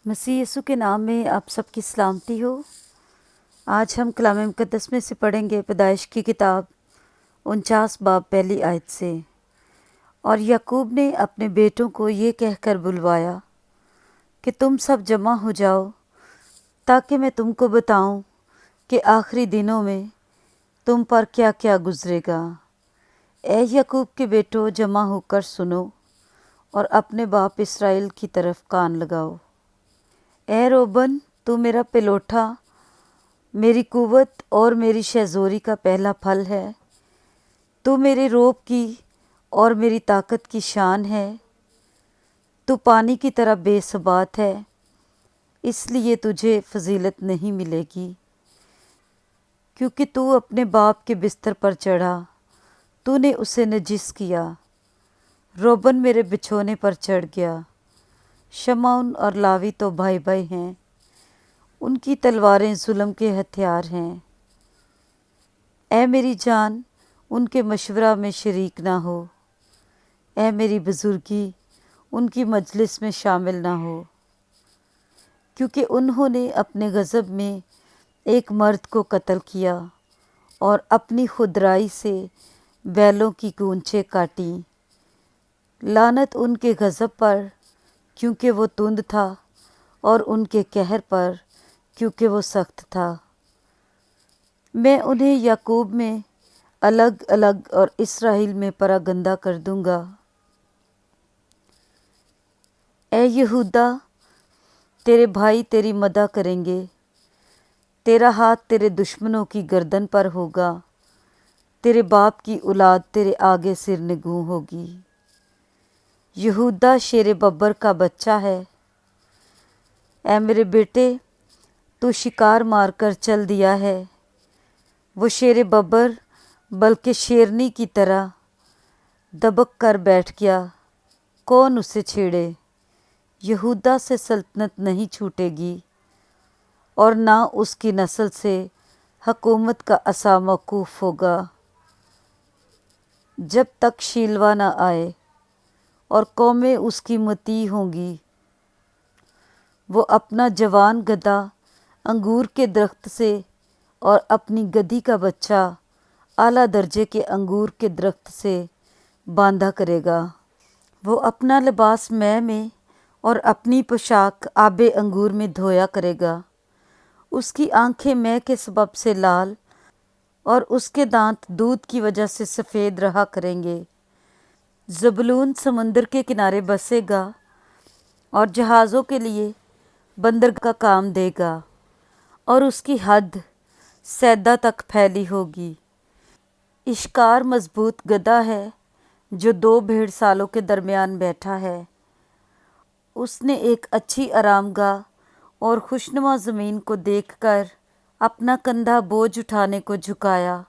मसीह यीशु के नाम में आप सबकी सलामती हो। आज हम कलाम मुक़द्दस में से पढ़ेंगे पैदाइश की किताब 49 बाब पहली आयत से। और याकूब ने अपने बेटों को ये कहकर बुलवाया कि तुम सब जमा हो जाओ, ताकि मैं तुमको बताऊं कि आखिरी दिनों में तुम पर क्या क्या गुजरेगा। ए याकूब के बेटों, जमा होकर सुनो और अपने बाप इसराइल की तरफ कान लगाओ। ए रोबन, तू मेरा पिलोठा, मेरी कुव्वत और मेरी शहज़ोरी का पहला फल है। तू मेरे रोब की और मेरी ताकत की शान है। तू पानी की तरह बेसबात है, इसलिए तुझे फजीलत नहीं मिलेगी, क्योंकि तू अपने बाप के बिस्तर पर चढ़ा, तूने उसे नजिस किया। रोबन मेरे बिछोने पर चढ़ गया। शमौन और लावी तो भाई भाई हैं, उनकी तलवारें जुल्म के हथियार हैं। ए मेरी जान, उनके मशवरा में शरीक ना हो। ए मेरी बुजुर्गी, उनकी मजलिस में शामिल ना हो, क्योंकि उन्होंने अपने गज़ब में एक मर्द को कत्ल किया और अपनी खुदराई से बैलों की गूंचें काटी। लानत उनके गज़ब पर, क्योंकि वो तुंद था, और उनके कहर पर, क्योंकि वो सख्त था। मैं उन्हें याकूब में अलग अलग और इसराइल में परागंदा कर दूंगा। ए यहूदा, तेरे भाई तेरी मदद करेंगे, तेरा हाथ तेरे दुश्मनों की गर्दन पर होगा, तेरे बाप की औलाद तेरे आगे सिर निगूं होगी। यहूदा शेर बब्बर का बच्चा है। ऐ मेरे बेटे, तू शिकार मार कर चल दिया है। वो शेर बब्बर बल्कि शेरनी की तरह दबक कर बैठ गया, कौन उसे छेड़े। यहूदा से सल्तनत नहीं छूटेगी और ना उसकी नस्ल से हुकूमत का असा मौकूफ़ होगा, जब तक शीलवा ना आए और कौमें उसकी मती होंगी। वो अपना जवान गधा अंगूर के दरख्त से और अपनी गधी का बच्चा आला दर्जे के अंगूर के दरख्त से बांधा करेगा। वो अपना लिबास मैं में और अपनी पोशाक आबे अंगूर में धोया करेगा। उसकी आंखें मैं के सबब से लाल और उसके दांत दूध की वजह से सफ़ेद रहा करेंगे। ज़बूलून समुंदर के किनारे बसेगा और जहाज़ों के लिए बंदर का काम देगा, और उसकी हद सैदा तक फैली होगी। इश्कार मजबूत गधा है जो दो भेड़ सालों के दरमियान बैठा है। उसने एक अच्छी आरामगाह और खुशनुमा ज़मीन को देखकर अपना कंधा बोझ उठाने को झुकाया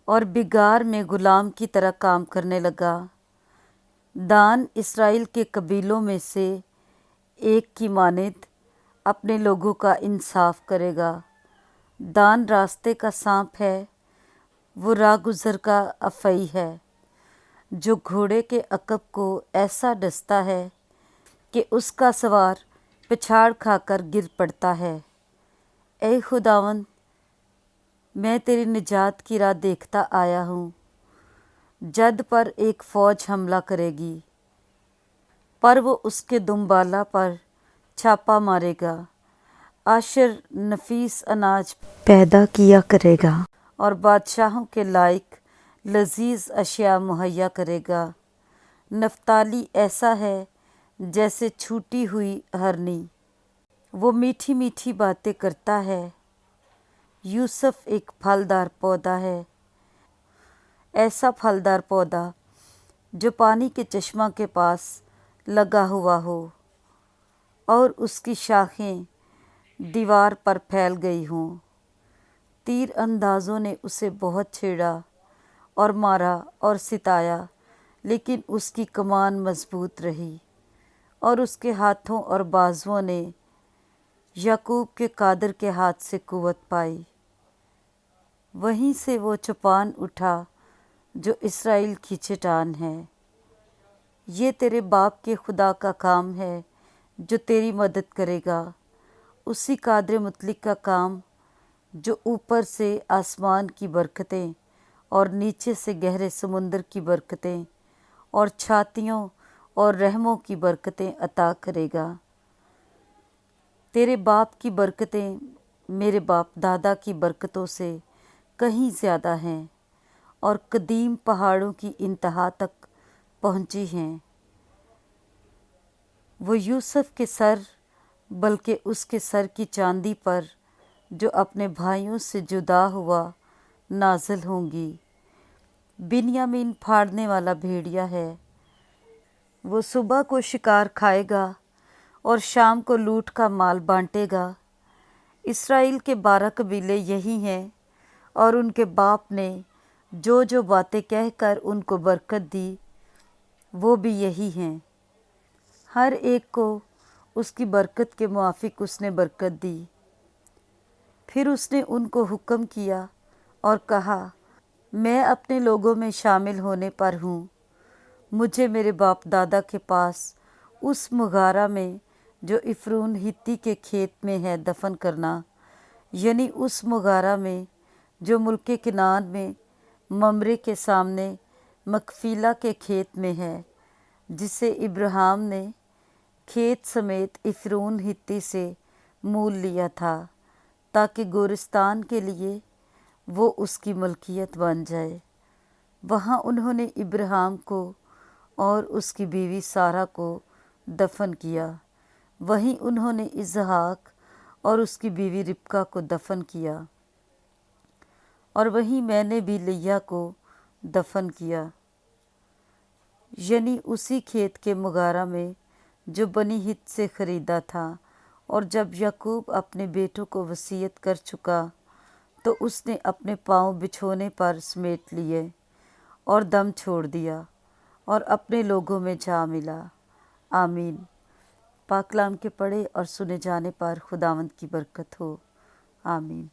और बिगार में गुलाम की तरह काम करने लगा। दान इसराइल के कबीलों में से एक की मानिद अपने लोगों का इंसाफ करेगा। दान रास्ते का सांप है, वो राह गुज़र का अफ़ई है, जो घोड़े के अकब को ऐसा डसता है कि उसका सवार पिछाड़ खाकर गिर पड़ता है। ए खुदावंद, मैं तेरी निजात की राह देखता आया हूँ। जद पर एक फ़ौज हमला करेगी, पर वो उसके दुम्बाला पर छापा मारेगा। आशर नफीस अनाज पैदा किया करेगा और बादशाहों के लायक लजीज अशिया मुहैया करेगा। नफ्ताली ऐसा है जैसे छूटी हुई हरनी, वो मीठी मीठी बातें करता है। यूसुफ एक फलदार पौधा है, ऐसा फलदार पौधा जो पानी के चश्मा के पास लगा हुआ हो और उसकी शाखें दीवार पर फैल गई हों। तीर अंदाजों ने उसे बहुत छेड़ा और मारा और सिताया, लेकिन उसकी कमान मजबूत रही और उसके हाथों और बाजुओं ने याकूब के कादर के हाथ से कुव्वत पाई। वहीं से वो चौपान उठा जो इसराइल की चट्टान है। ये तेरे बाप के खुदा का काम है जो तेरी मदद करेगा। उसी कादर मुतलक का काम जो ऊपर से आसमान की बरकतें और नीचे से गहरे समुंदर की बरकतें और छातियों और रहमों की बरकतें अता करेगा। तेरे बाप की बरकतें मेरे बाप दादा की बरकतों से कहीं ज़्यादा हैं और कदीम पहाड़ों की इंतहा तक पहुँची हैं। वो यूसुफ के सर बल्कि उसके सर की चांदी पर जो अपने भाइयों से जुदा हुआ नाजिल होंगी। बिन्यामीन फाड़ने वाला भेड़िया है, वो सुबह को शिकार खाएगा और शाम को लूट का माल बांटेगा। इसराइल के 12 कबीले यही हैं और उनके बाप ने जो जो बातें कहकर उनको बरकत दी वो भी यही हैं। हर एक को उसकी बरकत के मुआफिक उसने बरकत दी। फिर उसने उनको हुक्म किया और कहा, मैं अपने लोगों में शामिल होने पर हूँ। मुझे मेरे बाप दादा के पास उस मुगारा में जो इफ्रून हित्ती के खेत में है दफन करना, यानी उस मुगारा में जो मुल्के किनान में ममरे के सामने मकफीला के खेत में है, जिसे इब्राहिम ने खेत समेत इफ्रून हित्ती से मूल लिया था ताकि गोरिस्तान के लिए वो उसकी मलकियत बन जाए। वहाँ उन्होंने इब्राहिम को और उसकी बीवी सारा को दफन किया। वहीं उन्होंने इसहाक और उसकी बीवी रिबका को दफन किया और वहीं मैंने भी लिया को दफन किया, यानी उसी खेत के मुगारा में जो बनी हित से ख़रीदा था। और जब याकूब अपने बेटों को वसीयत कर चुका तो उसने अपने पाँव बिछोने पर समेट लिए और दम छोड़ दिया और अपने लोगों में जा मिला। आमीन। पाक कलाम के पढ़े और सुने जाने पर खुदावंद की बरकत हो। आमीन।